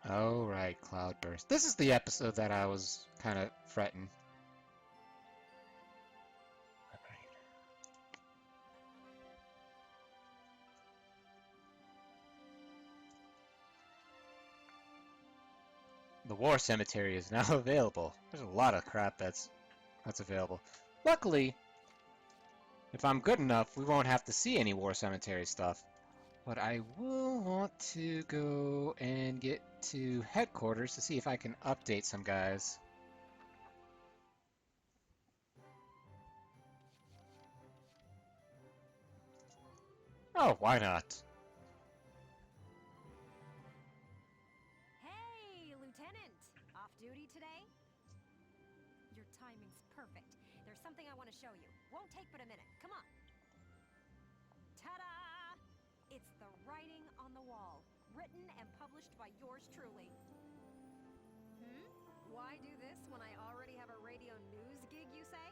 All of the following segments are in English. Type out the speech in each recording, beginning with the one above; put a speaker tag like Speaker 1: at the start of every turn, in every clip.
Speaker 1: Oh, right, Cloudburst. This is the episode that I was kind of fretting. The War Cemetery is now available. There's a lot of crap that's available. Luckily, if I'm good enough, we won't have to see any War Cemetery stuff. But I will want to go and get to headquarters to see if I can update some guys. Oh, why not?
Speaker 2: Hey, Lieutenant! Off duty today? Your timing's perfect. There's something I want to show you. Won't take but a minute. Come on. Ta-da! It's the writing on the wall, written and published by yours truly. Why do this when I already have a radio news gig, you say?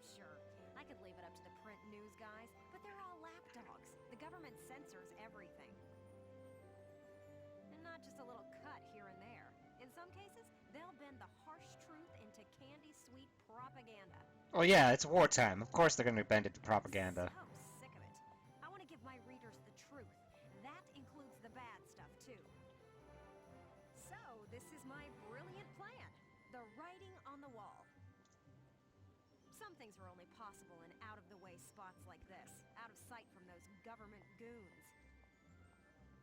Speaker 2: Sure, I could leave it up to the print news guys, but they're all lapdogs. The government censors everything. And not just a little cut here and there. In some cases, they'll bend the harsh truth into candy-sweet propaganda.
Speaker 1: Oh yeah, it's wartime. Of course they're going to bend it to propaganda.
Speaker 2: So sick of it. I want to give my readers the truth. That includes the bad stuff, too. So, this is my brilliant plan. The writing on the wall. Some things are only possible in out-of-the-way spots like this, out of sight from those government goons.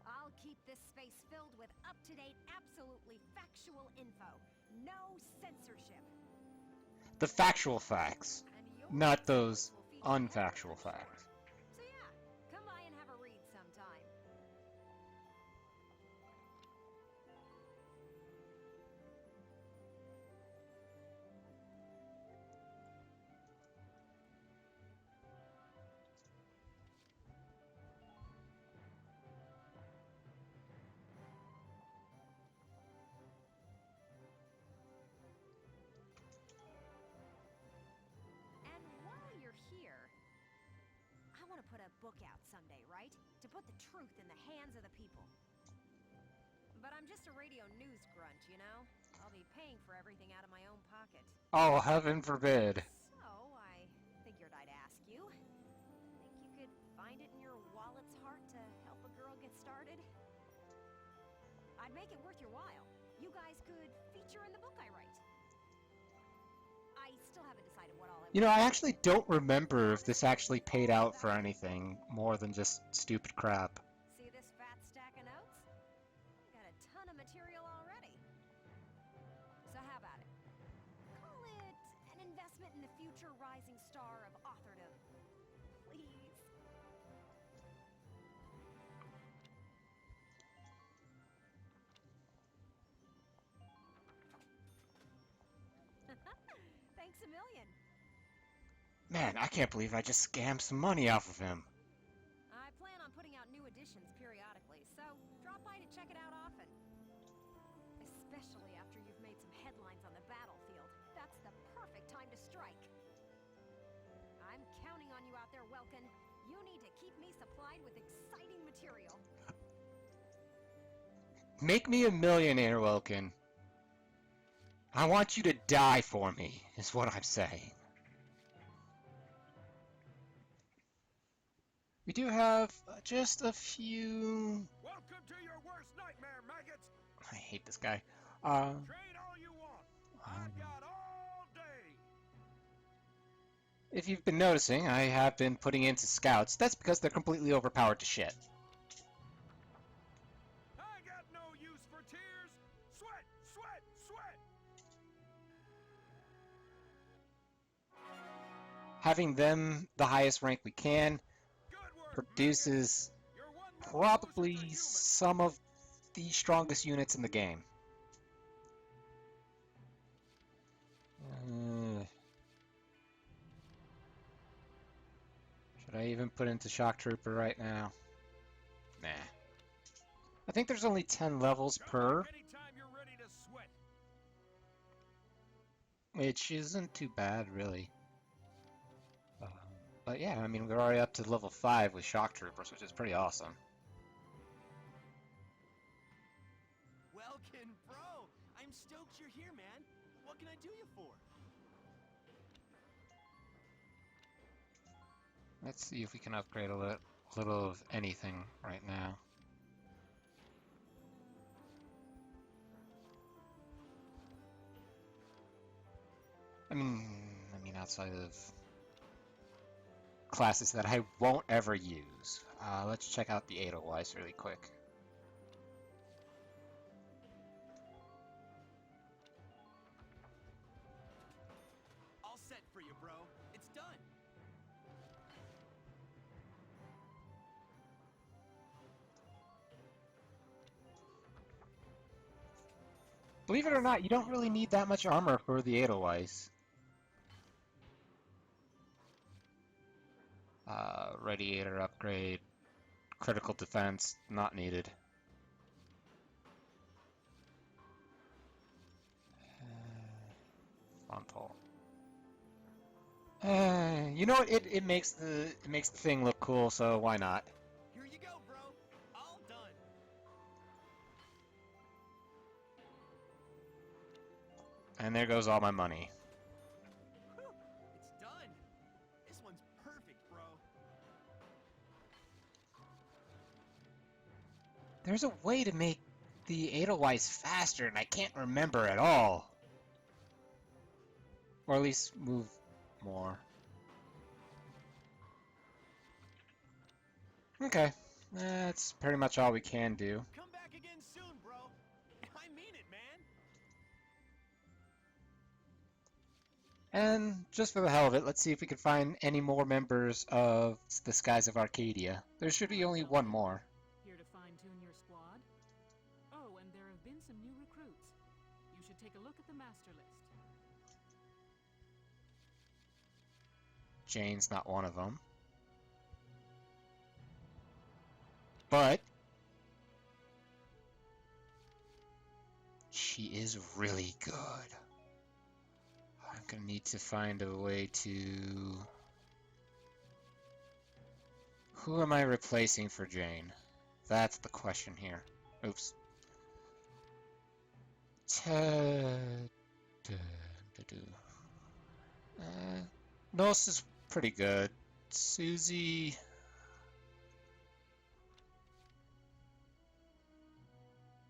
Speaker 2: I'll keep this space filled with up-to-date, absolutely factual info. No censorship.
Speaker 1: The factual facts, not those unfactual facts.
Speaker 2: So yeah, come by and have a read sometime. Here, I want to put a book out someday, right? To put the truth in the hands of the people. But I'm just a radio news grunt, you know? I'll be paying for everything out of my own pocket.
Speaker 1: Oh, heaven forbid.
Speaker 2: So, I figured I'd ask you. Think you could find it in your wallet's heart to help a girl get started? I'd make it worth your while. You guys could feature in the book I write. I still haven't decided what all I want.
Speaker 1: You know, I actually don't remember if this actually paid out for anything more than just stupid crap.
Speaker 2: See this fat stack of notes? I got a ton of material already. So how about it? Call it an investment in the future rising star of authordom. Please. Thanks a million.
Speaker 1: Man, I can't believe I just scammed some money off of him.
Speaker 2: I plan on putting out new editions periodically, so drop by to check it out often. Especially after you've made some headlines on the battlefield. That's the perfect time to strike. I'm counting on you out there, Welkin. You need to keep me supplied with exciting material.
Speaker 1: Make me a millionaire, Wilkin. I want you to die for me, is what I'm saying. We do have just a few...
Speaker 3: Welcome to your worst nightmare, maggots!
Speaker 1: I hate this guy.
Speaker 3: Trade all you want. I've got all day.
Speaker 1: If you've been noticing, I have been putting into scouts. That's because they're completely overpowered to shit.
Speaker 3: I got no use for tears. Sweat, sweat, sweat.
Speaker 1: Having them the highest rank we can produces probably some of the strongest units in the game. Should I even put into Shock Trooper right now? Nah. I think there's only 10 levels per, which isn't too bad, really. But yeah, I mean, we're already up to level 5 with Shock Troopers, which is pretty awesome.
Speaker 4: Fucking bro! I'm stoked you're here, man. What can I do you for?
Speaker 1: Let's see if we can upgrade a little of anything right now. I mean, outside of classes that I won't ever use. Let's check out the Edelweiss really quick.
Speaker 4: All set for you, bro. It's done.
Speaker 1: Believe it or not, you don't really need that much armor for the Edelweiss. Radiator upgrade, critical defense, not needed. Frontal. You know what? It makes the thing look cool, so why not?
Speaker 4: Here you go, bro. All done.
Speaker 1: And there goes all my money.
Speaker 4: Whew, it's done. This one's perfect, bro.
Speaker 1: There's a way to make the Edelweiss faster, and I can't remember at all. Or at least move more. Okay, that's pretty much all we can do.
Speaker 4: Come back again soon, bro. I mean it, man.
Speaker 1: And just for the hell of it, let's see if we can find any more members of the Skies of Arcadia. There should be only one more.
Speaker 5: Here to fine-tune your squad? Oh, and there have been some new recruits. You should take a look at the master list.
Speaker 1: Jane's not one of them. But she is really good. I'm gonna need to find a way to... Who am I replacing for Jane? That's the question here. Oops. Nos is pretty good. Susie...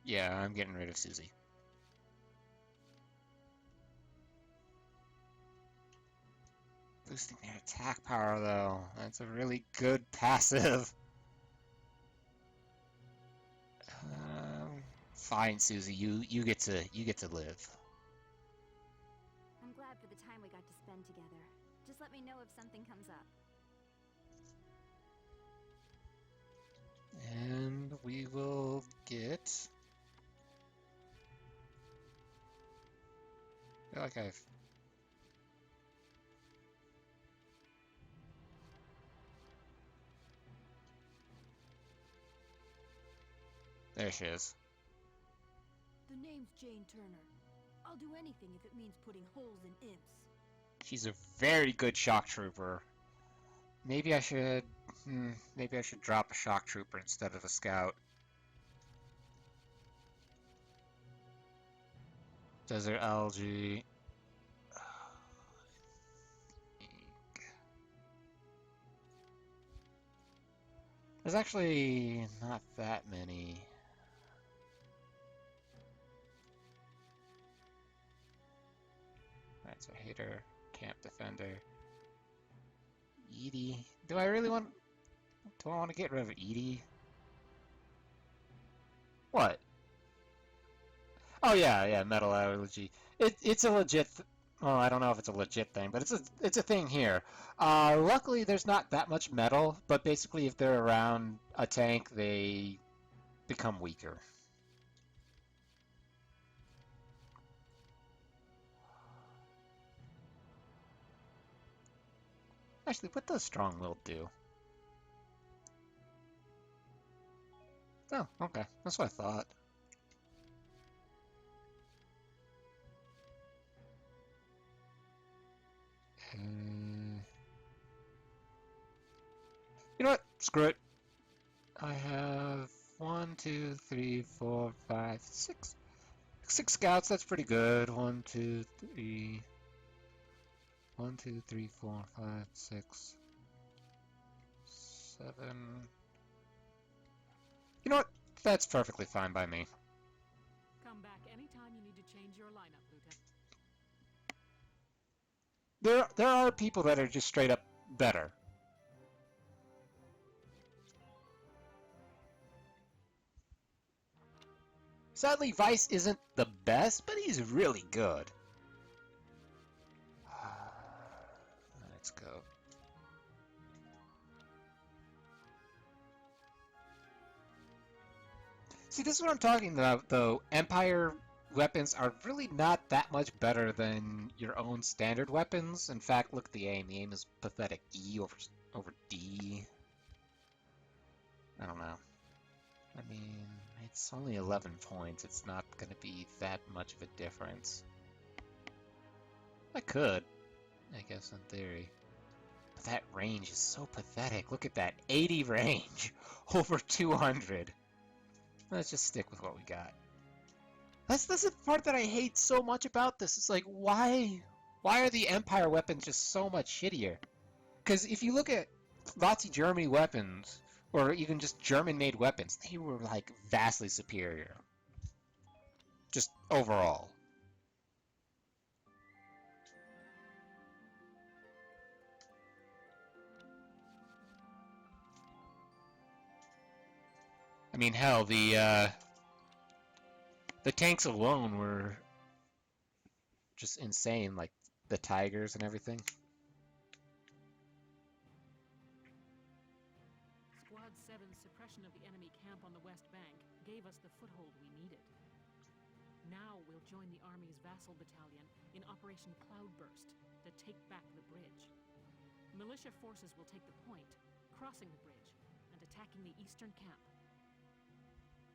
Speaker 1: Yeah, I'm getting rid of Susie. Boosting their attack power, though. That's a really good passive. Fine, Susie. You get to live.
Speaker 2: I'm glad for the time we got to spend together. Just let me know if something comes up.
Speaker 1: And we will get... I feel like I've... There she is.
Speaker 2: The name's Jane Turner. I'll do anything if it means putting holes in imps.
Speaker 1: She's a very good shock trooper. Maybe I should drop a shock trooper instead of a scout. Desert algae. There's actually not that many. Right, so hater, camp defender. Edie. Do I want to get rid of Edie? What? Oh yeah, metal allergy. It's a legit well, I don't know if it's a legit thing, but it's a thing here. Luckily there's not that much metal, but basically if they're around a tank, they become weaker. Actually, what does strong will do? Oh, okay. That's what I thought. You know what? Screw it. I have 1, 2, 3, 4, 5, 6. 6 scouts, that's pretty good. 1, 2, 3. 1, 2, 3, 4, 5, 6, 7. You know what? That's perfectly fine by me.
Speaker 5: Come back anytime you need to change your lineup, Lieutenant.
Speaker 1: There are people that are just straight up better. Sadly, Vice isn't the best, but he's really good. Let's go. See, this is what I'm talking about, though. Empire weapons are really not that much better than your own standard weapons. In fact, look at the aim. The aim is pathetic. E over D. I don't know. I mean, it's only 11 points. It's not going to be that much of a difference. I could, I guess, in theory. But that range is so pathetic. Look at that. 80 range over 200. Let's just stick with what we got. That's the part that I hate so much about this. It's like, why are the Empire weapons just so much shittier? Because if you look at Nazi Germany weapons, or even just German-made weapons, they were like vastly superior. Just overall. I mean, hell, the tanks alone were just insane, like the Tigers and everything.
Speaker 5: Squad 7's suppression of the enemy camp on the West Bank gave us the foothold we needed. Now we'll join the Army's vassal battalion in Operation Cloudburst to take back the bridge. Militia forces will take the point, crossing the bridge, and attacking the eastern camp.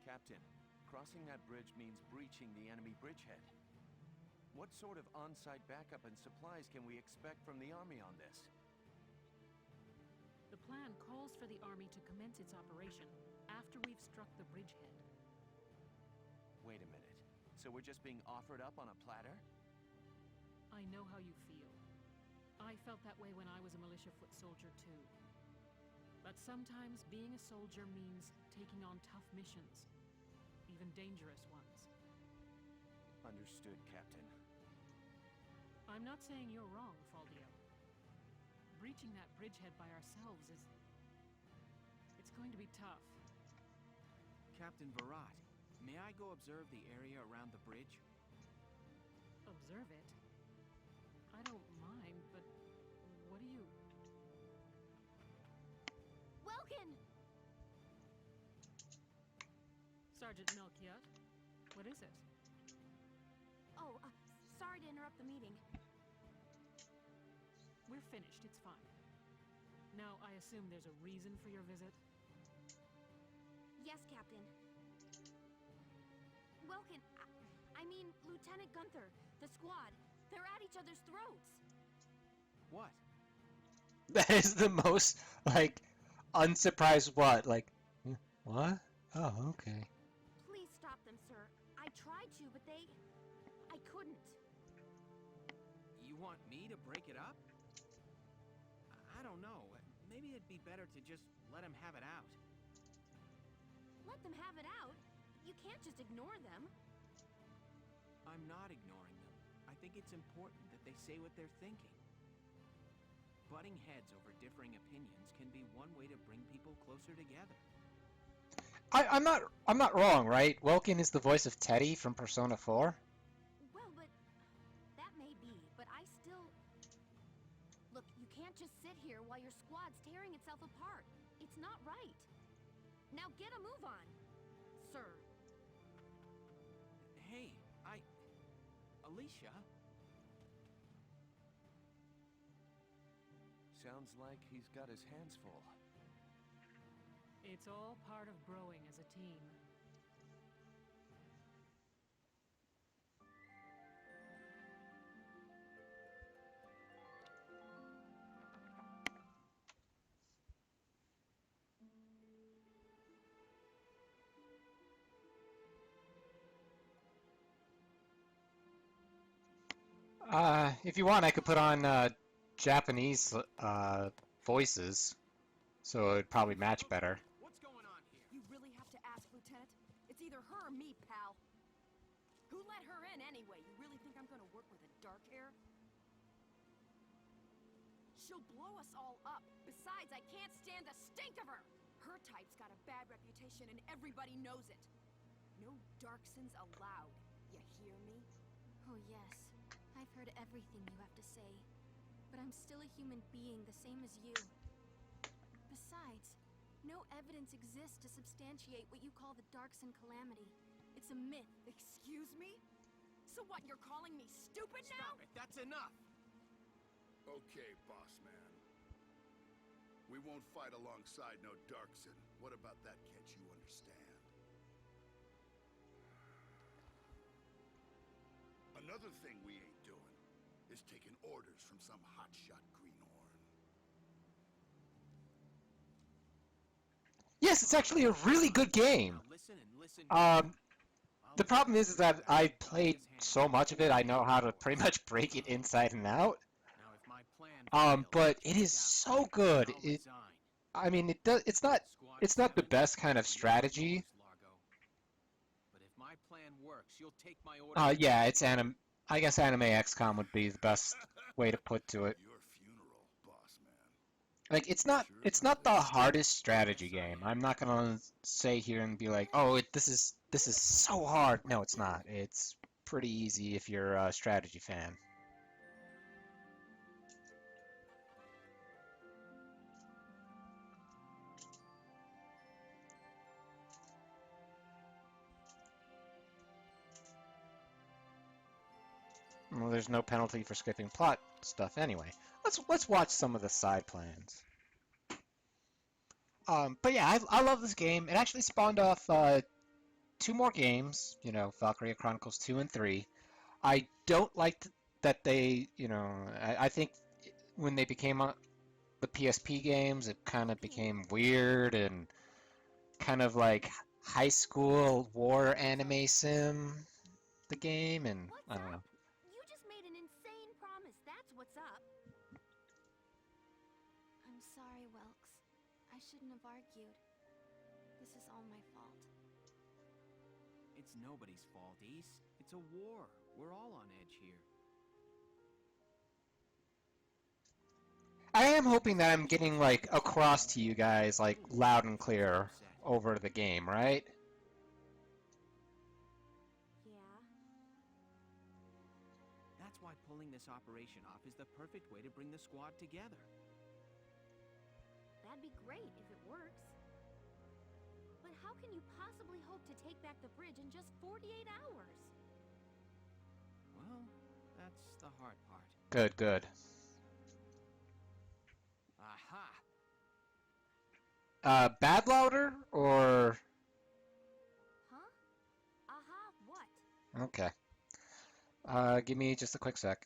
Speaker 3: Captain, crossing that bridge means breaching the enemy bridgehead. What sort of on-site backup and supplies can we expect from the Army on this?
Speaker 5: The plan calls for the Army to commence its operation after we've struck the bridgehead.
Speaker 3: Wait a minute. So we're just being offered up on a platter?
Speaker 5: I know how you feel. I felt that way when I was a militia foot soldier too. But sometimes being a soldier means taking on tough missions, even dangerous ones.
Speaker 3: Understood, Captain.
Speaker 5: I'm not saying you're wrong, Faldio. Breaching that bridgehead by ourselves is... it's going to be tough.
Speaker 4: Captain Virat, may I go observe the area around the bridge?
Speaker 5: Observe it? I don't mind, but what do you...
Speaker 2: Welkin!
Speaker 5: Sergeant Melchiot, what is it?
Speaker 2: Oh, sorry to interrupt the meeting.
Speaker 5: We're finished, it's fine. Now, I assume there's a reason for your visit?
Speaker 2: Yes, Captain. Welkin, I mean, Lieutenant Gunther, the squad, they're at each other's throats.
Speaker 4: What?
Speaker 1: That is the most, like, unsurprised what? Like, what? Oh, okay.
Speaker 2: Please stop them, sir. I tried to, but I couldn't.
Speaker 4: You want me to break it up? I don't know. Maybe it'd be better to just let him have it out.
Speaker 2: Let them have it out? You can't just ignore them.
Speaker 4: I'm not ignoring them. I think it's important that they say what they're thinking. Butting heads over differing opinions can be one way to bring people closer together.
Speaker 1: I'm not wrong, right? Welkin is the voice of Teddy from Persona 4.
Speaker 2: Well, but that may be, but I still... Look, you can't just sit here while your squad's tearing itself apart. It's not right. Now get a move on, sir.
Speaker 4: Hey, Alicia?
Speaker 3: Sounds like he's got his hands full.
Speaker 5: It's all part of growing as a team.
Speaker 1: If you want, I could put on Japanese voices, so it'd probably match better.
Speaker 4: What's going on here?
Speaker 2: You really have to ask, Lieutenant. It's either her or me, pal. Who let her in anyway? You really think I'm gonna work with a dark hair? She'll blow us all up. Besides, I can't stand the stink of her. Her type's got a bad reputation and everybody knows it. No Darksons allowed. You hear me?
Speaker 6: Oh yes, I've heard everything you have to say. But I'm still a human being, the same as you. Besides, no evidence exists to substantiate what you call the Darkson calamity. It's a myth.
Speaker 2: Excuse me? So what, you're calling me stupid now?
Speaker 4: Stop it, that's enough!
Speaker 7: Okay, boss man. We won't fight alongside no Darkson. What about that, can't you understand? Another thing we ain't doing is taking orders from some hotshot greenhorn.
Speaker 1: Yes, it's actually a really good game.
Speaker 4: Now listen and listen.
Speaker 1: The problem is that I played so much of it, I know how to pretty much break it inside and out.
Speaker 4: Now, if my plan fails,
Speaker 1: But it is
Speaker 4: doubt
Speaker 1: so good.
Speaker 4: I'll
Speaker 1: It,
Speaker 4: resign.
Speaker 1: I mean, it does. It's not the best kind of strategy.
Speaker 4: But if my plan works, you'll take my orders.
Speaker 1: Yeah, it's anime. I guess Anime XCOM would be the best way to put to it.
Speaker 7: Your funeral, boss man.
Speaker 1: Like, it's not the hardest strategy game. I'm not gonna say here and be like, oh, this is so hard. No, it's not. It's pretty easy if you're a strategy fan. Well, there's no penalty for skipping plot stuff anyway. Let's watch some of the side plans. But yeah, I love this game. It actually spawned off 2 more games, you know, Valkyria Chronicles 2 and 3. I don't like that they, you know, I think when they became the PSP games, it kind of became weird and kind of like high school war anime sim, the game, and I don't know.
Speaker 6: You just made an insane promise, that's what's up. I'm sorry, Welks. I shouldn't have argued. This is all my fault.
Speaker 4: It's nobody's fault, Ace. It's a war. We're all on edge here.
Speaker 1: I am hoping that I'm getting like across to you guys like loud and clear over the game, right?
Speaker 6: Yeah.
Speaker 4: That's why pulling this operation off is the perfect way to bring the squad together.
Speaker 6: That'd be great if it works. But how can you possibly hope to take back the bridge in just 48 hours?
Speaker 4: Well, that's the hard part.
Speaker 1: Good, good.
Speaker 4: Aha!
Speaker 1: Bad louder or
Speaker 6: Huh? Aha, what?
Speaker 1: okay. Give me just a quick sec.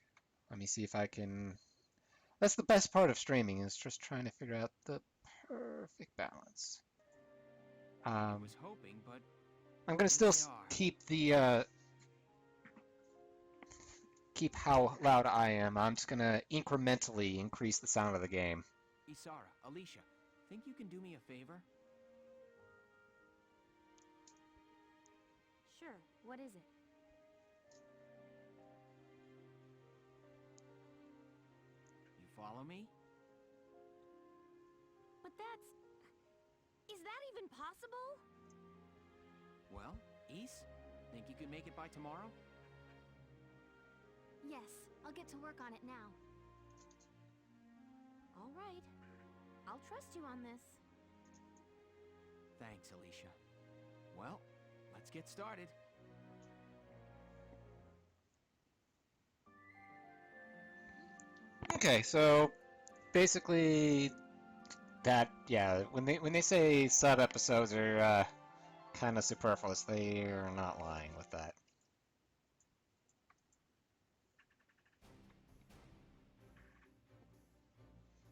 Speaker 1: Let me see if I can. That's the best part of streaming is just trying to figure out the perfect balance.
Speaker 4: I was hoping, but
Speaker 1: I'm gonna still
Speaker 4: here we are.
Speaker 1: keep the keep how loud I am. I'm just gonna incrementally increase the sound of the game.
Speaker 4: Isara, Alicia, think you can do me a favor?
Speaker 6: Sure, what is it?
Speaker 4: You follow me?
Speaker 6: But that's... Is that even possible?
Speaker 4: Well, Ise, think you could make it by tomorrow?
Speaker 6: Yes, I'll get to work on it now. All right. I'll trust you on this.
Speaker 4: Thanks, Alicia. Well, let's get started.
Speaker 1: Okay, so basically that yeah, when they say sub episodes are kind of superfluous, they are not lying with that.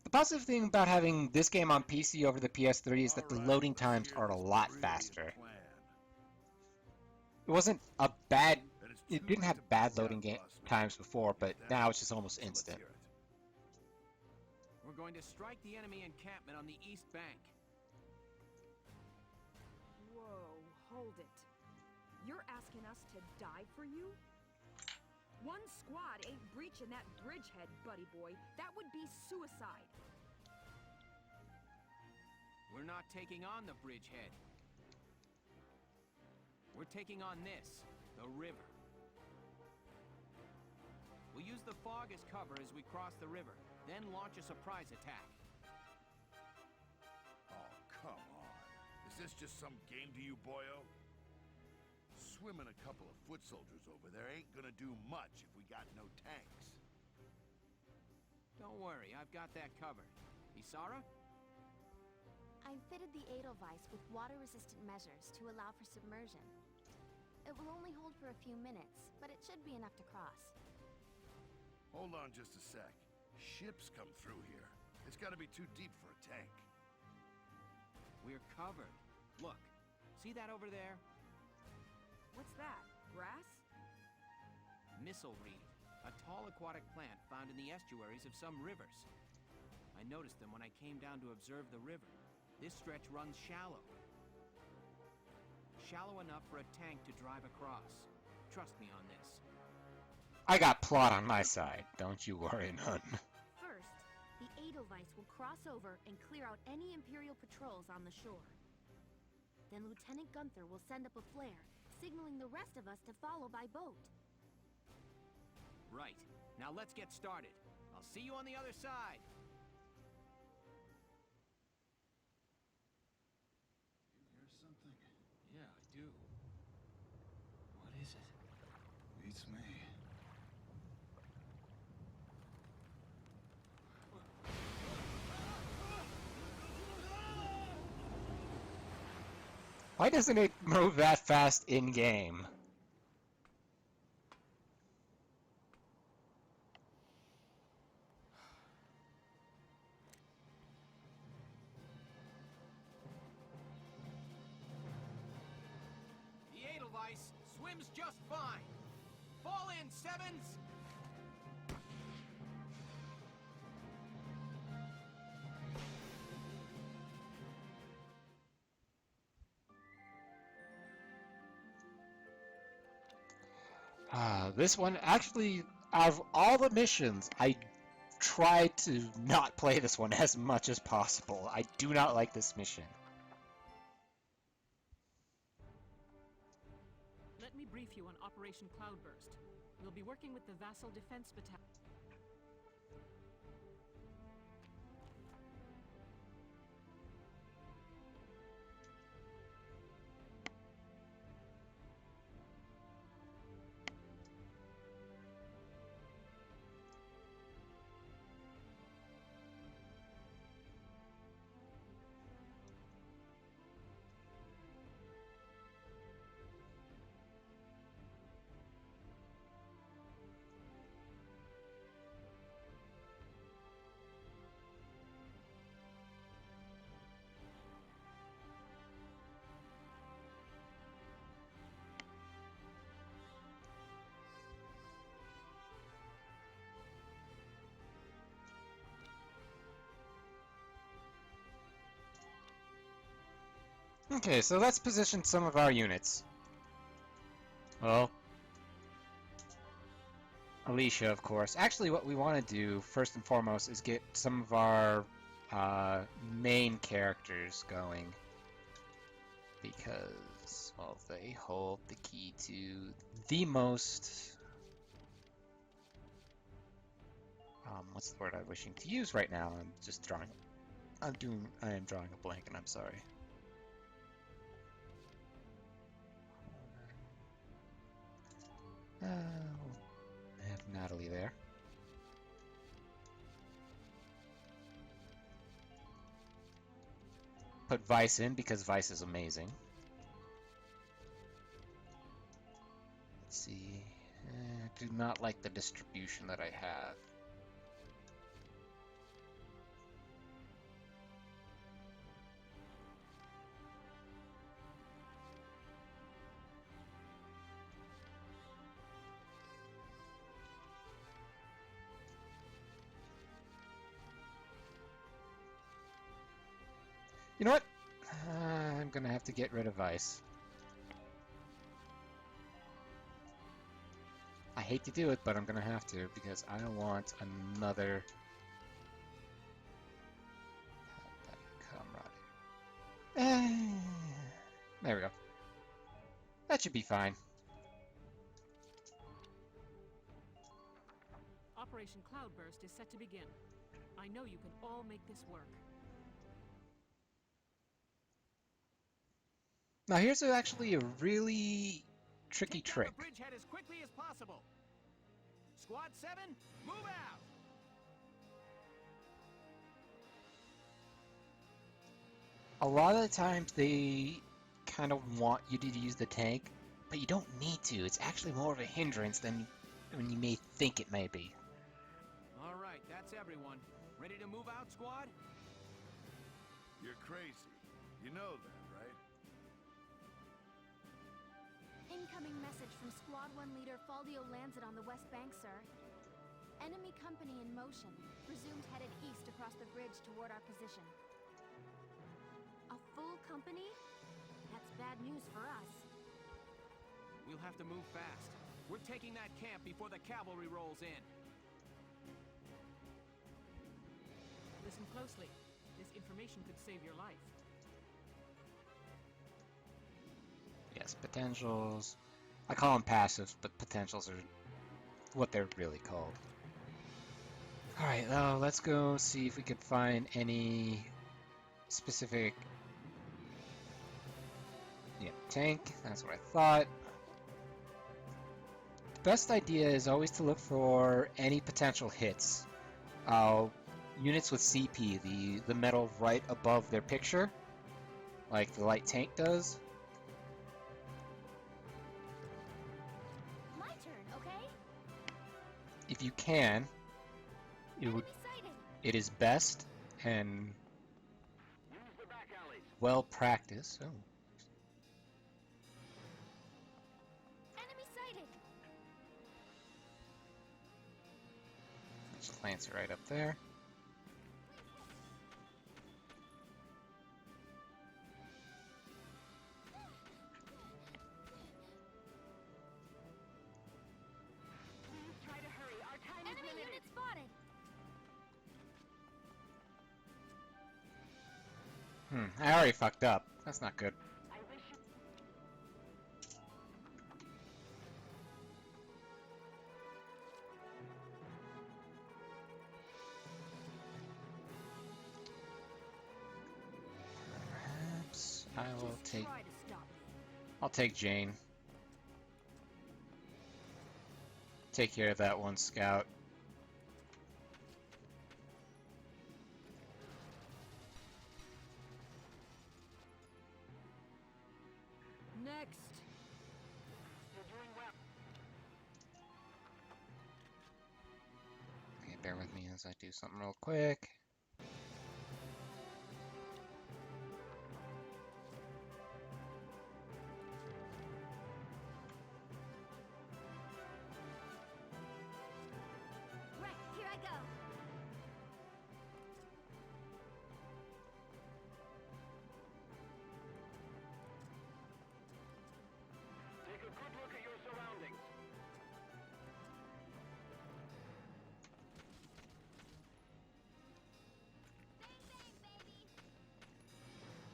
Speaker 1: The positive thing about having this game on PC over the PS3 is that the loading times are a lot faster. It wasn't a bad it
Speaker 7: too
Speaker 1: didn't
Speaker 7: late
Speaker 1: have
Speaker 7: to
Speaker 1: bad
Speaker 7: back out,
Speaker 1: loading
Speaker 7: boss man.
Speaker 1: times before, but
Speaker 7: Get that?
Speaker 1: now it's just almost
Speaker 7: So let's
Speaker 1: instant.
Speaker 7: hear it.
Speaker 4: We're going to strike the enemy encampment on the east bank.
Speaker 2: Whoa, hold it. You're asking us to die for you? One squad ain't breaching that bridgehead, buddy boy. That would be suicide.
Speaker 4: We're not taking on the bridgehead. We're taking on this, the river. We'll use the fog as cover as we cross the river, then launch a surprise attack.
Speaker 7: Oh, come on. Is this just some game to you, boyo? Swimming a couple of foot soldiers over there ain't gonna do much if we got no tanks.
Speaker 4: Don't worry, I've got that covered. Isara?
Speaker 6: I've fitted the Edelweiss with water-resistant measures to allow for submersion. It will only hold for a few minutes, but it should be enough to cross.
Speaker 7: Hold on just a sec. Ships come through here. It's gotta be too deep for a tank.
Speaker 4: We're covered. Look, see that over there?
Speaker 2: What's that? Grass?
Speaker 4: Missile reed, a tall aquatic plant found in the estuaries of some rivers. I noticed them when I came down to observe the river. This stretch runs shallow. Shallow enough for a tank to drive across. Trust me on this.
Speaker 1: I got plot on my side. Don't you worry none.
Speaker 8: First, the Edelweiss will cross over and clear out any Imperial patrols on the shore. Then Lieutenant Gunther will send up a flare, signaling the rest of us to follow by boat.
Speaker 4: Right. Now let's get started. I'll see you on the other side.
Speaker 9: You hear something? Yeah, I do. What is it? Beats me.
Speaker 1: Why doesn't it move that fast in-game?
Speaker 4: The Edelweiss swims just fine. Fall in, Sevens!
Speaker 1: This one, actually, out of all the missions, I try to not play this one as much as possible. I do not like this mission.
Speaker 5: Let me brief you on Operation Cloudburst. We'll be working with the Vassal Defense Battalion.
Speaker 1: Okay, so let's position some of our units. Well, Alicia, of course. Actually, what we want to do, first and foremost, is get some of our main characters going. Because, well, they hold the key to the most... what's the word I'm wishing to use right now? I'm just drawing... I am drawing a blank, and I'm sorry. I have Natalie there. Put Vice in because Vice is amazing. Let's see. Do not like the distribution that I have. You know what? I'm gonna have to get rid of ice. I hate to do it, but I'm gonna have to because I want another camaraderie. There we go. That should be fine.
Speaker 5: Operation Cloudburst is set to begin. I know you can all make this work.
Speaker 1: Now here's actually a really tricky
Speaker 3: Take down
Speaker 1: trick.
Speaker 3: the bridgehead as quickly as possible. Squad 7, move out!
Speaker 1: A lot of the times they kind of want you to use the tank, but you don't need to. It's actually more of a hindrance than you may think it may be.
Speaker 4: All right, that's everyone. Ready to move out, squad?
Speaker 7: You're crazy. You know that, right?
Speaker 6: Incoming message from Squad 1 leader Faldio Lancet on the West Bank, sir. Enemy company in motion, presumed headed east across the bridge toward our position.
Speaker 8: A full company? That's bad news for us.
Speaker 4: We'll have to move fast. We're taking that camp before the cavalry rolls in.
Speaker 5: Listen closely. This information could save your life.
Speaker 1: Yes, potentials. I call them passives, but potentials are what they're really called. Alright, now let's go see if we could find any specific... Yeah, tank. That's what I thought. The best idea is always to look for any potential hits. Units with CP, the metal right above their picture, like the light tank does.
Speaker 8: My turn, okay?
Speaker 1: If you can,
Speaker 8: Enemy sighted!
Speaker 1: it is best and well practiced. Oh.
Speaker 8: Enemy sighted!
Speaker 1: Just Lancer right up there.
Speaker 8: Try to hurry. Our time is limited. Enemy unit spotted.
Speaker 1: I already fucked up. That's not good.
Speaker 8: I wish you...
Speaker 1: Perhaps I will
Speaker 8: Just
Speaker 1: take...
Speaker 8: try to stop me.
Speaker 1: I'll take Jane. Take care of that one scout.
Speaker 8: Next.
Speaker 3: You're doing well.
Speaker 1: Okay, bear with me as I do something real quick.
Speaker 8: Right, here I go.
Speaker 3: Take a good look at your surroundings.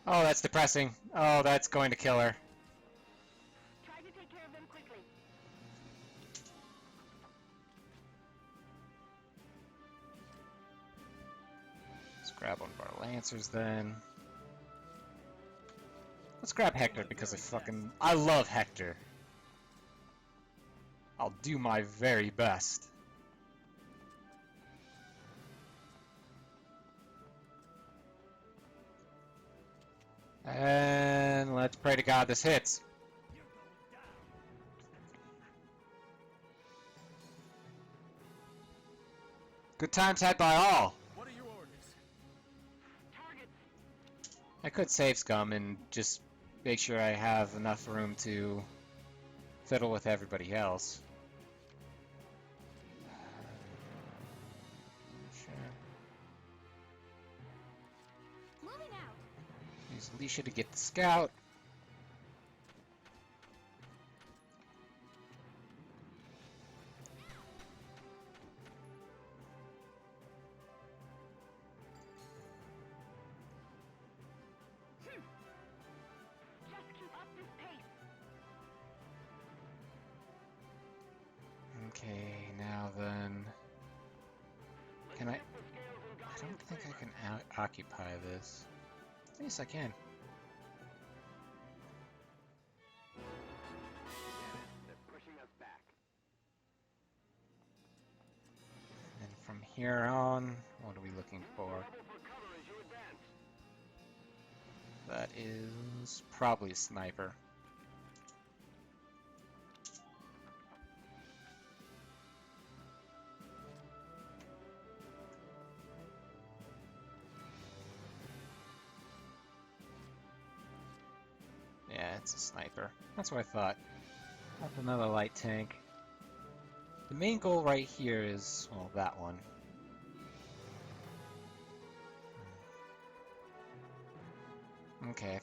Speaker 1: Oh, that's depressing. Oh, that's going to kill her.
Speaker 8: Try to take care of them quickly.
Speaker 1: Let's grab one of our Lancers then. Let's grab Hector because I love Hector. I'll do my very best. And let's pray to God this hits. Good times had by all.
Speaker 3: What are your orders?
Speaker 8: Target.
Speaker 1: I could save scum and just make sure I have enough room to fiddle with everybody else.
Speaker 8: Moving out.
Speaker 1: Use Alicia to get the scout.
Speaker 8: Just keep up this pace.
Speaker 1: Okay, now then... Can I don't think I can occupy this. Yes, I can.
Speaker 3: They're pushing us back.
Speaker 1: And from here on, what are we looking for? That is probably a sniper. Yeah, it's a sniper. That's what I thought. That's another light tank. The main goal right here is, well, that one. Okay, I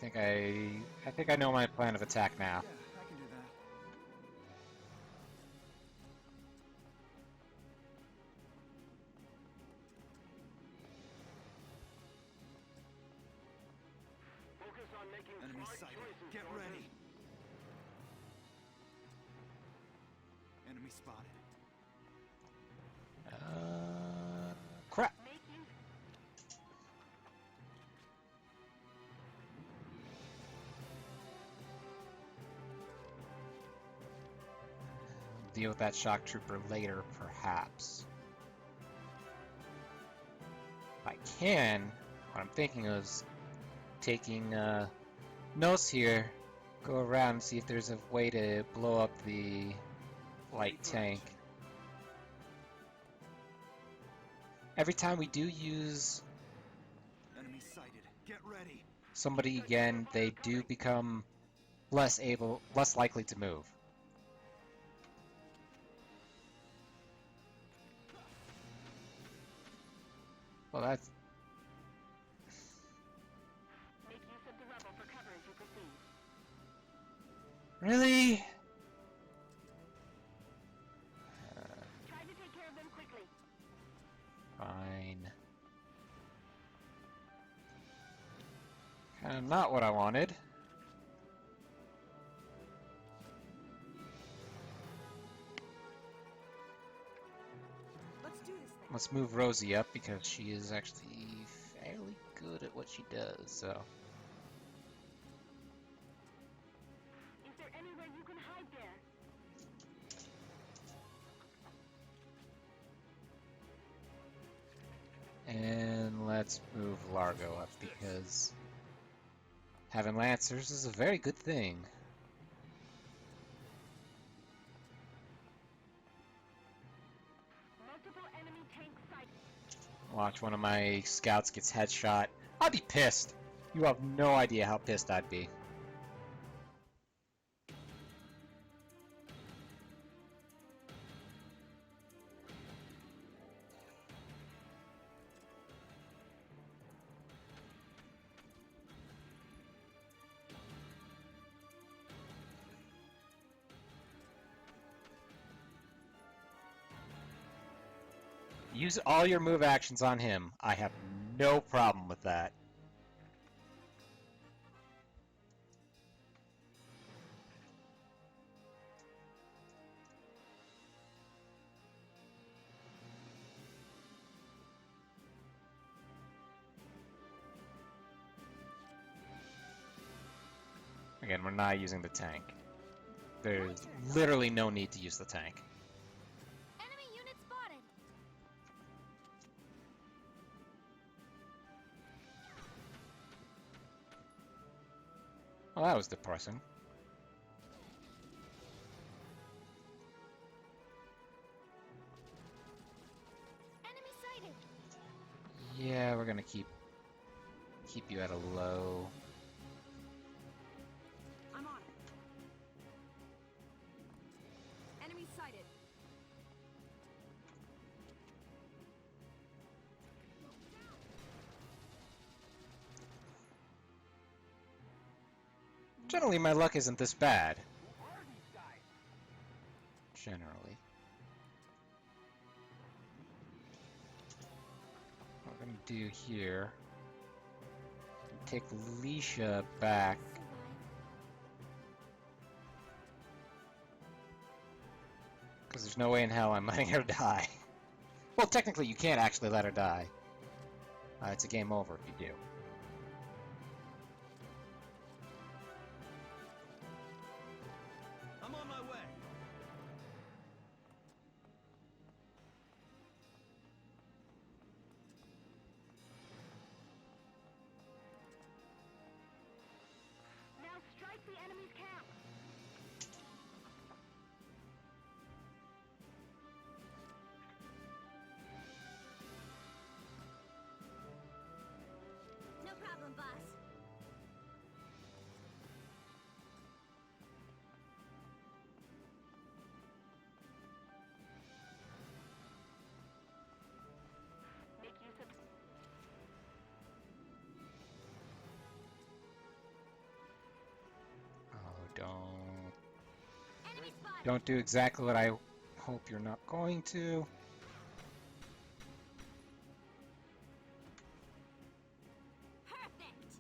Speaker 1: think I know my plan of attack now.
Speaker 9: Yeah, I can do that.
Speaker 3: Focus on making
Speaker 9: Enemy sighted. Get ready. Enemy spotted.
Speaker 1: Crap! Deal with that shock trooper later, perhaps. If I can, what I'm thinking is taking notes here, go around and see if there's a way to blow up the light tank. Every time we do use
Speaker 9: Enemy sighted. Get ready.
Speaker 1: somebody again, they do become less likely to move. Well, that's...
Speaker 8: Make use of the rubble for cover as you proceed.
Speaker 1: Really?
Speaker 8: Try to take care of them quickly.
Speaker 1: Fine. Kind of not what I wanted.
Speaker 2: Let's do this thing.
Speaker 1: Let's move Rosie up because she is actually fairly good at what she does, so...
Speaker 8: Is there anywhere you can hide there?
Speaker 1: And let's move Largo up because having Lancers is a very good thing.
Speaker 8: Multiple enemy tanks sighted.
Speaker 1: Watch one of my scouts gets headshot. I'd be pissed. You have no idea how pissed I'd be. Use all your move actions on him. I have no problem with that. Again, we're not using the tank. There's literally no need to use the tank.
Speaker 8: Enemy unit spotted.
Speaker 1: Well, that was depressing.
Speaker 8: Enemy sighted.
Speaker 1: Yeah, we're gonna keep you at a low.
Speaker 2: I'm on it. Enemy sighted.
Speaker 1: Generally, my luck isn't this bad. Generally. What we're gonna do here... take Leisha back. Because there's no way in hell I'm letting her die. Well, technically, you can't actually let her die. It's a game over if you do.
Speaker 3: I'm on my way.
Speaker 8: Now strike the enemy's camp.
Speaker 2: No problem, boss.
Speaker 8: Make use of...
Speaker 1: Oh, don't...
Speaker 2: Enemy spotted.
Speaker 1: Don't do exactly what I hope you're not going to.
Speaker 2: Perfect.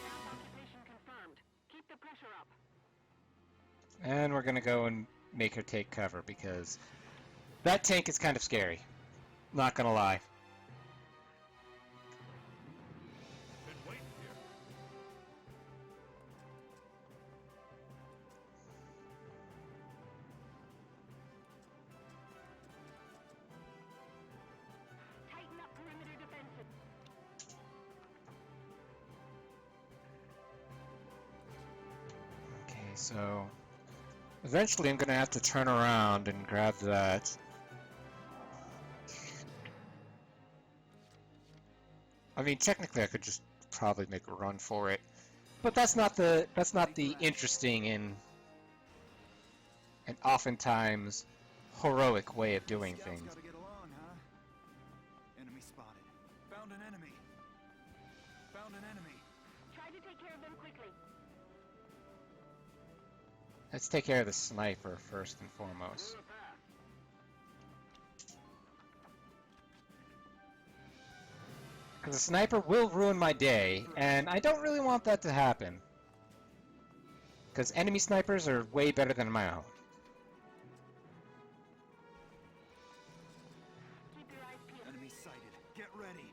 Speaker 8: Camp occupation confirmed. Keep the pressure up.
Speaker 1: And we're gonna go and make her take cover, because that tank is kind of scary. Not gonna lie.
Speaker 7: Been waiting here.
Speaker 8: Tighten up perimeter defenses.
Speaker 1: Okay, so... eventually I'm gonna have to turn around and grab that. I mean, technically I could just probably make a run for it. But that's not the interesting and oftentimes heroic way of doing
Speaker 9: Scouts
Speaker 1: things.
Speaker 9: gotta get along, huh? Enemy spotted. Found an enemy. Found an enemy.
Speaker 8: Try to take care of them quickly.
Speaker 1: Let's take care of the sniper first and foremost. Because the sniper will ruin my day, and I don't really want that to happen. Because enemy snipers are way better than my own.
Speaker 8: Keep your eyes peeled.
Speaker 9: Enemy sighted. Get ready.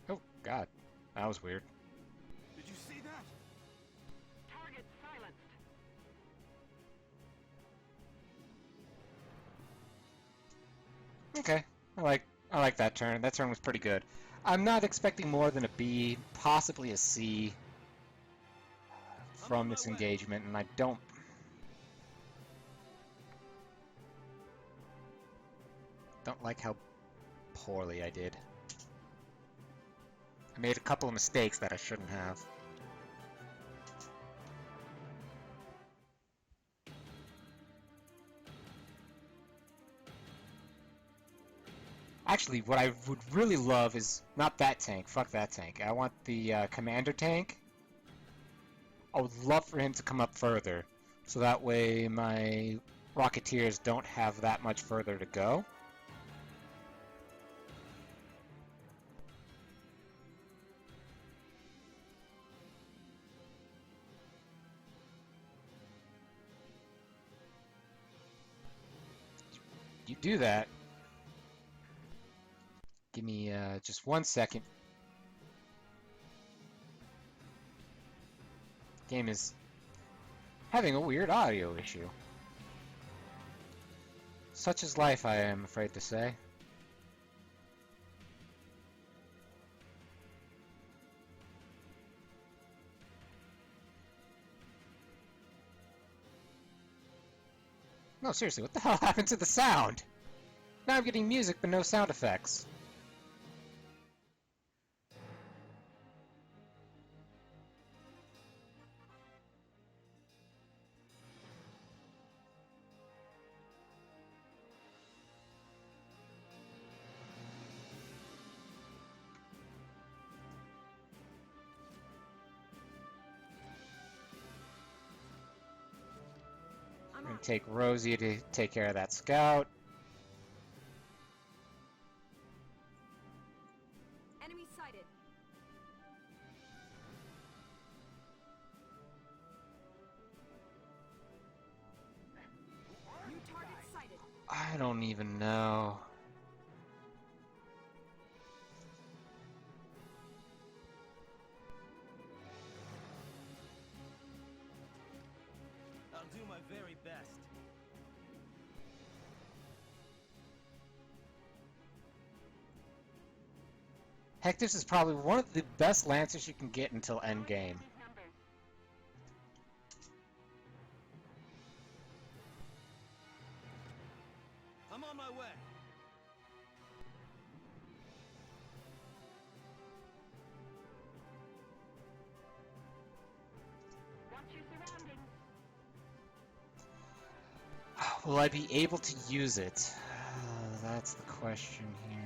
Speaker 1: Oh, God. That was weird.
Speaker 9: Did you see that?
Speaker 8: Target silenced.
Speaker 1: Okay. I like that turn. That turn was pretty good. I'm not expecting more than a B, possibly a C from this engagement, and I don't like how poorly I did. I made a couple of mistakes that I shouldn't have. Actually, what I would really love is not that tank. Fuck that tank. I want the commander tank. I would love for him to come up further, so that way my Rocketeers don't have that much further to go. You do that. Give me just 1 second. Game is having a weird audio issue. Such is life, I am afraid to say. No, seriously, what the hell happened to the sound? Now I'm getting music but no sound effects. And take Rosie to take care of that scout.
Speaker 2: Enemy sighted. New target sighted.
Speaker 1: I don't even know.
Speaker 10: I'll do my very best.
Speaker 1: Hector's is probably one of the best Lancers you can get until endgame.
Speaker 10: I'm on my way.
Speaker 8: Watch your surroundings.
Speaker 1: Will I be able to use it? That's the question here.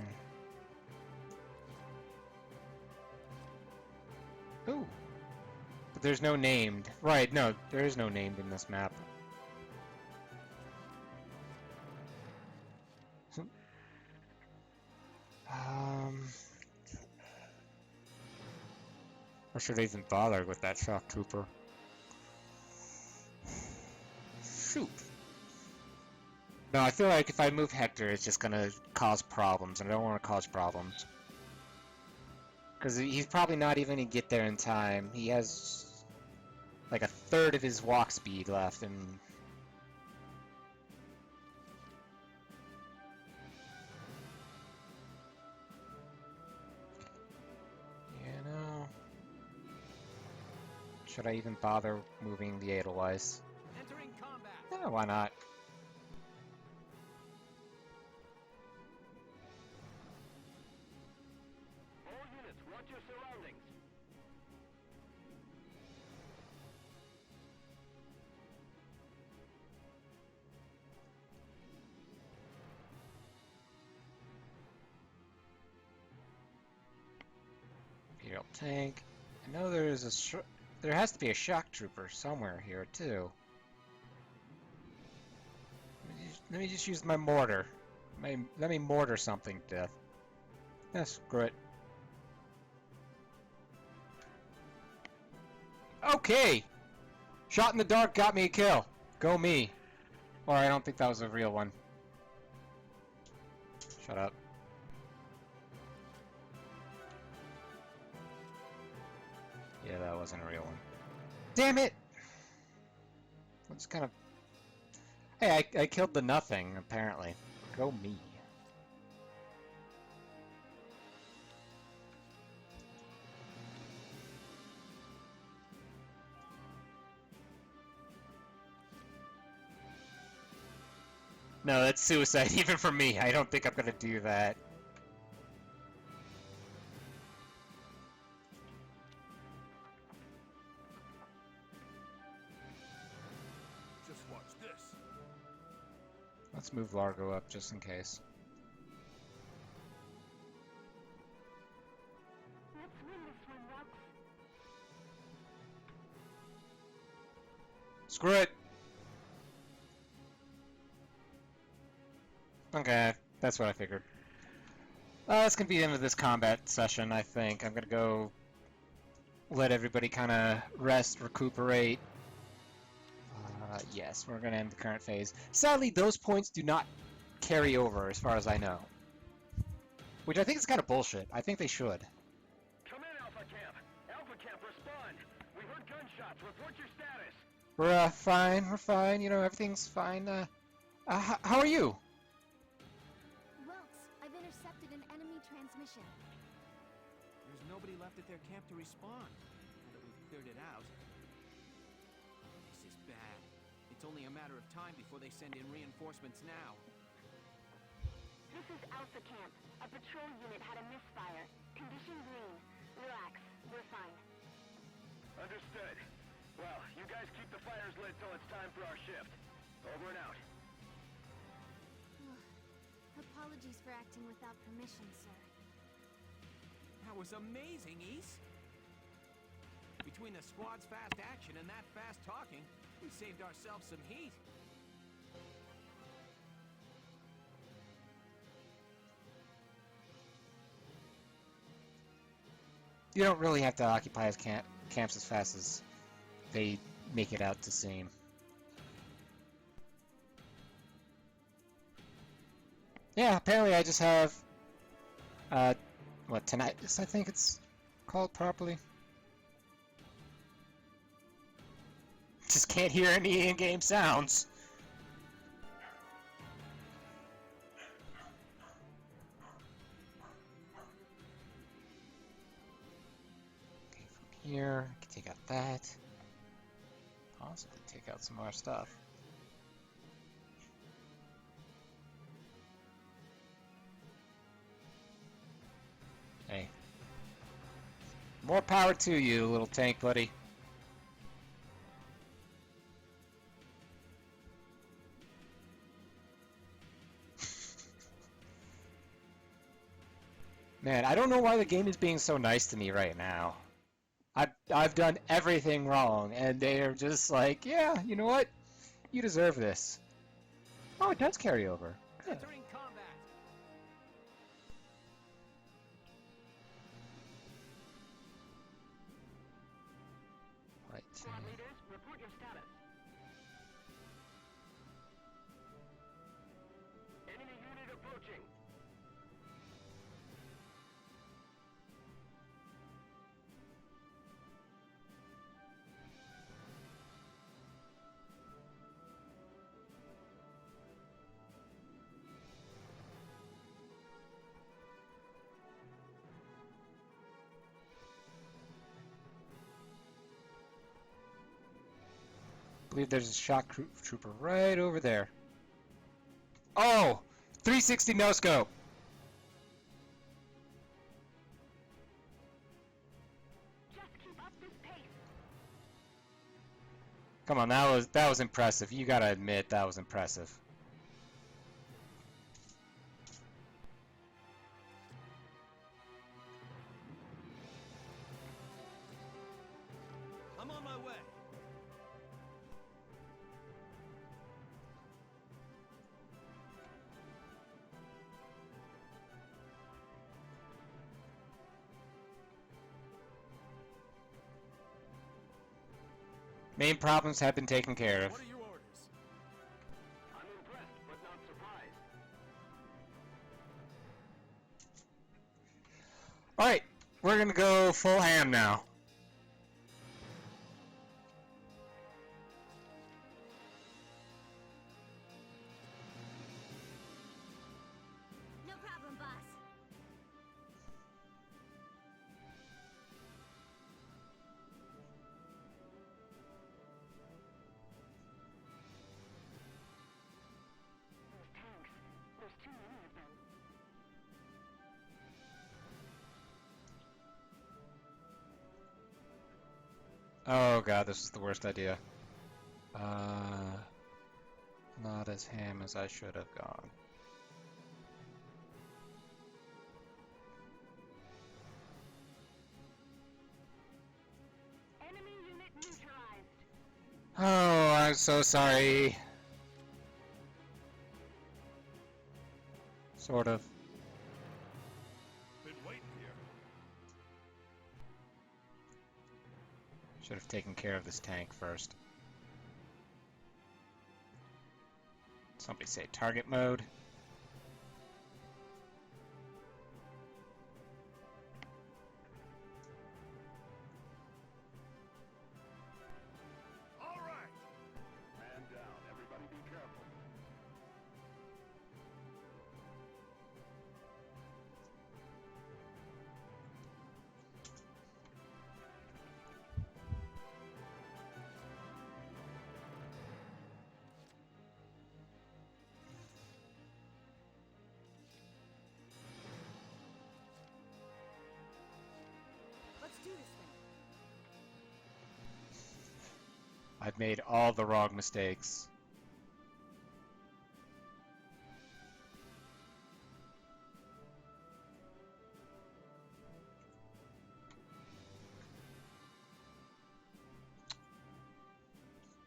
Speaker 1: Ooh. But there's no named. Right, no, there is no named in this map. Or should I even bother with that shock trooper? Shoot. No, I feel like if I move Hector, it's just gonna cause problems, and I don't want to cause problems. Because he's probably not even gonna get there in time. He has like a third of his walk speed left, and you know, should I even bother moving the Edelweiss?
Speaker 4: Entering combat.
Speaker 1: Yeah, why not?
Speaker 10: All units, watch your surroundings.
Speaker 1: Imperial tank. I know there's a there has to be a shock trooper somewhere here too. Let me just use my mortar. Let me mortar something to death. Yeah, screw it. Okay! Shot in the dark got me a kill. Go me. Or I don't think that was a real one. Shut up. Yeah, that wasn't a real one. Damn it! I'm just kind of... Hey, I killed the nothing, apparently. Go me. No, that's suicide, even for me. I don't think I'm gonna do that.
Speaker 7: Just watch this.
Speaker 1: Let's move Largo up, just in case.
Speaker 8: Let's win this one, Rux.
Speaker 1: Screw it! Okay, that's what I figured. That's gonna be the end of this combat session, I think. I'm gonna go let everybody kind of rest, recuperate. Yes, we're gonna end the current phase. Sadly, those points do not carry over, as far as I know. Which I think is kind of bullshit. I think they should.
Speaker 10: Come in, Alpha Camp. Alpha Camp, respond. We heard gunshots. Report your status.
Speaker 1: We're fine, we're fine, you know, everything's fine. How are you?
Speaker 6: Welks, I've intercepted an enemy transmission.
Speaker 4: There's nobody left at their camp to respond. Now that we've cleared it out. This is bad. It's only a matter of time before they send in reinforcements now.
Speaker 8: This is Alpha Camp. A patrol unit had a misfire. Condition green. Relax. We're fine.
Speaker 10: Understood. Well, you guys keep the fires lit till it's time for our shift. Over and out.
Speaker 6: Apologies for acting without permission, sir.
Speaker 4: That was amazing, East. Between the squad's fast action and that fast talking, we saved ourselves some heat.
Speaker 1: You don't really have to occupy his camps as fast as they make it out to seem. Yeah, apparently I just have, what, tinnitus, I think it's called properly. Just can't hear any in-game sounds. Okay, from here, I can take out that. Possibly take out some more stuff. Hey. More power to you, little tank buddy. Man, I don't know why the game is being so nice to me right now. I've done everything wrong, and they are just like, yeah, you know what? You deserve this. Oh, it does carry over. Good.
Speaker 4: Entering combat.
Speaker 1: Right.
Speaker 10: Squad leaders, report your status. Enemy unit approaching.
Speaker 1: I believe there's a shock trooper right over there. Oh! 360 no scope!
Speaker 10: Just keep up this pace.
Speaker 1: Come on, that was impressive. You gotta admit that was impressive.
Speaker 4: I'm on my way.
Speaker 1: Main problems have been taken care of.
Speaker 4: What are your orders?
Speaker 10: I'm impressed, but not surprised.
Speaker 1: Alright, we're gonna go full ham now.
Speaker 8: No problem, boss.
Speaker 10: Those tanks. There's too many of them.
Speaker 1: Oh god, this is the worst idea. Not as ham as I should have gone.
Speaker 10: Enemy unit neutralized.
Speaker 1: Oh, I'm so sorry. Sort of.
Speaker 7: Been waiting here.
Speaker 1: Should have taken care of this tank first. Somebody say target mode.
Speaker 7: All right.
Speaker 10: Man down. Everybody be careful.
Speaker 2: Let's do this thing.
Speaker 1: I've made all the wrong mistakes.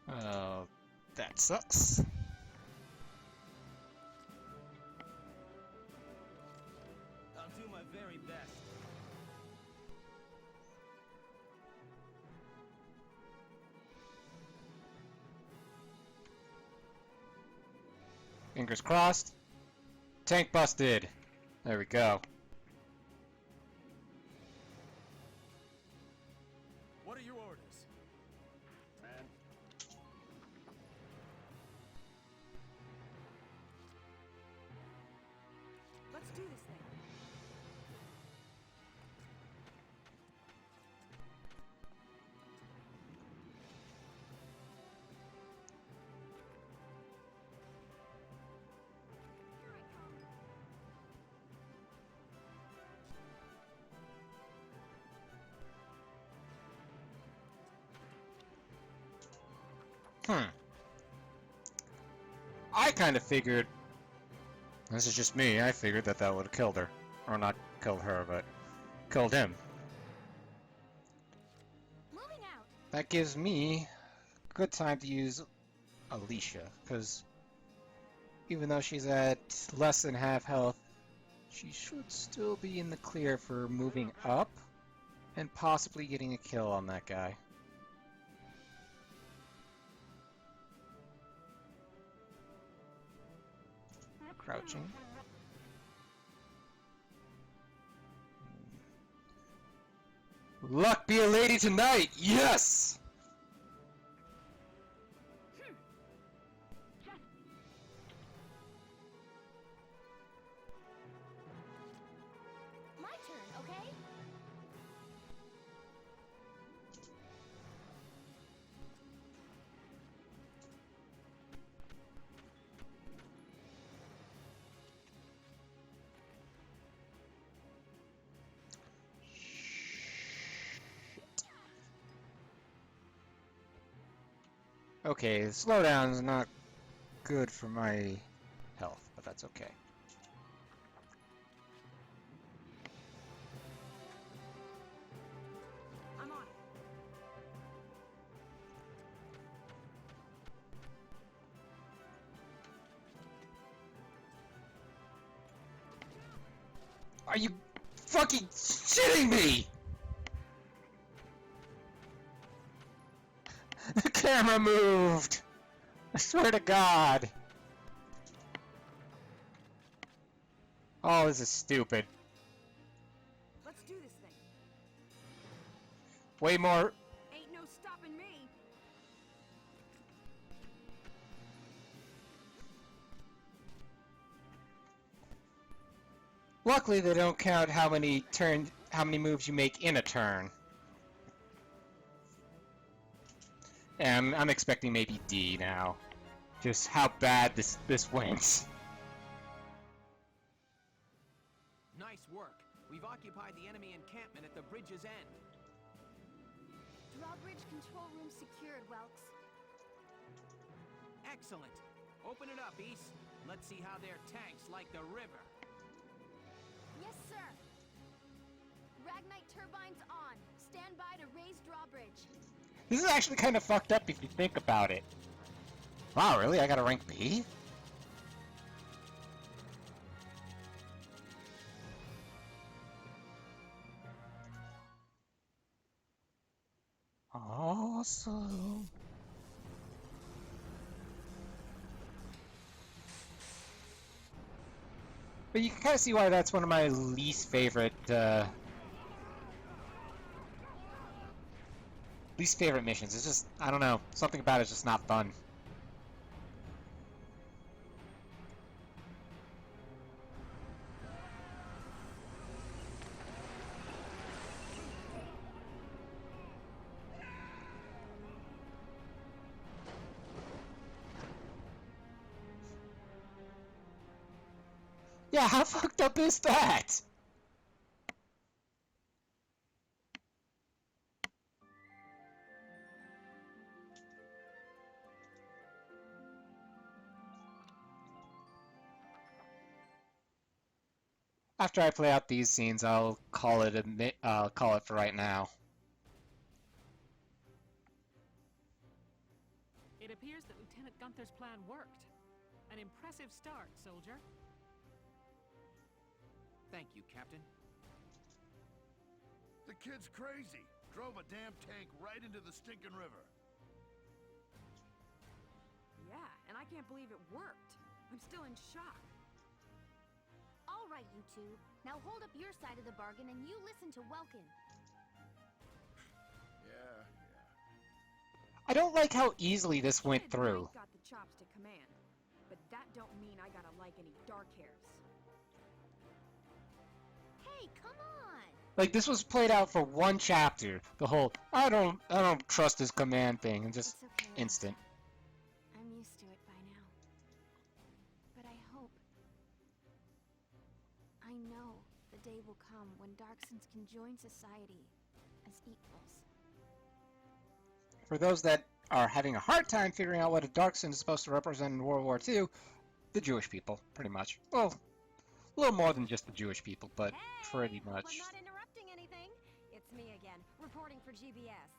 Speaker 1: Oh, that sucks.
Speaker 4: I'll do my very best.
Speaker 1: Fingers crossed. Tank busted. There we go.
Speaker 4: What are your orders?
Speaker 10: Man.
Speaker 2: Let's do this thing. Here I come.
Speaker 1: I kind of figured... This is just me. I figured that that would have killed her. Or not killed her, but killed him.
Speaker 8: Moving out.
Speaker 1: That gives me a good time to use Alicia, because even though she's at less than half health, she should still be in the clear for moving up and possibly getting a kill on that guy. Crouching. Luck be a lady tonight! Yes!
Speaker 8: My turn, okay?
Speaker 1: Okay, the slowdown is not good for my health, but that's okay.
Speaker 2: I'm on it.
Speaker 1: Are you fucking shitting me? The camera moved! I swear to God! Oh, this is stupid.
Speaker 2: Let's do this thing.
Speaker 1: Way more...
Speaker 2: Ain't no stopping me.
Speaker 1: Luckily, they don't count how many moves you make in a turn. And I'm expecting maybe D now. Just how bad this went.
Speaker 4: Nice work. We've occupied the enemy encampment at the bridge's end.
Speaker 8: Drawbridge control room secured, Welks.
Speaker 4: Excellent. Open it up, East. Let's see how their tanks like the river.
Speaker 8: Yes, sir. Ragnite turbines on. Stand by to raise drawbridge.
Speaker 1: This is actually kind of fucked up if you think about it. Wow, really? I got a rank B? Awesome. But you can kind of see why that's one of my least favorite missions. It's just, I don't know, something about it's just not fun. Yeah, how fucked up is that? After I play out these scenes, I'll call it for right now.
Speaker 5: It appears that Lieutenant Gunther's plan worked. An impressive start, soldier.
Speaker 4: Thank you, Captain.
Speaker 7: The kid's crazy. Drove a damn tank right into the stinking river.
Speaker 2: Yeah, and I can't believe it worked. I'm still in shock.
Speaker 8: All right, you two. Now hold up your side of the bargain and you listen to Welkin.
Speaker 7: Yeah.
Speaker 1: I don't like how easily this went
Speaker 2: Kid
Speaker 1: through.
Speaker 2: might got the chops to command, but that don't mean I gotta like any dark hairs.
Speaker 8: Hey, come on!
Speaker 1: Like, this was played out for one chapter. The whole, I don't trust his command thing, and just
Speaker 8: It's okay,
Speaker 1: instant.
Speaker 8: Alicia. I'm used to it by now. But I hope... I know the day will come when Darksons can join society as equals.
Speaker 1: For those that are having a hard time figuring out what a Darkson is supposed to represent in World War II, the Jewish people, pretty much. Well, a little more than just the Jewish people, but pretty
Speaker 2: Hey, hope
Speaker 1: much.
Speaker 2: I'm not interrupting anything. It's me again, reporting for GBS.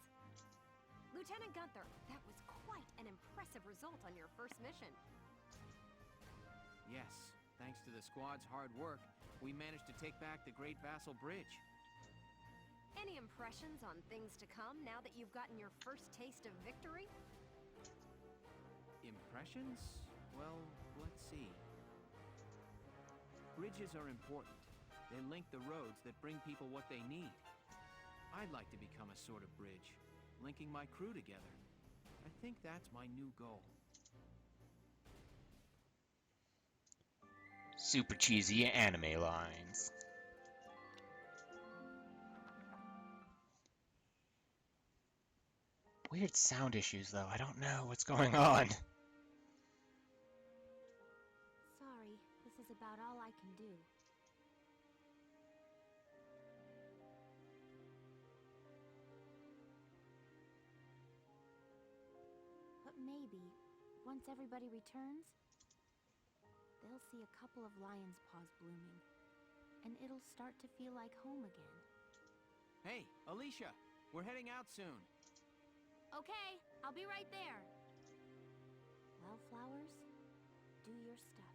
Speaker 2: Lieutenant Gunther, that was quite an impressive result on your first mission.
Speaker 4: Yes, thanks to the squad's hard work, we managed to take back the Great Vassal Bridge.
Speaker 2: Any impressions on things to come now that you've gotten your first taste of victory?
Speaker 4: Impressions? Well, let's see. Bridges are important. They link the roads that bring people what they need. I'd like to become a sort of bridge, linking my crew together. I think that's my new goal.
Speaker 1: Super cheesy anime lines. Weird sound issues, though. I don't know what's going on.
Speaker 8: Sorry, this is about all I can do. But maybe, once everybody returns, they'll see a couple of lion's paws blooming, and it'll start to feel like home again.
Speaker 4: Hey, Alicia! We're heading out soon.
Speaker 8: Okay, I'll be right there. Well, flowers, do your stuff.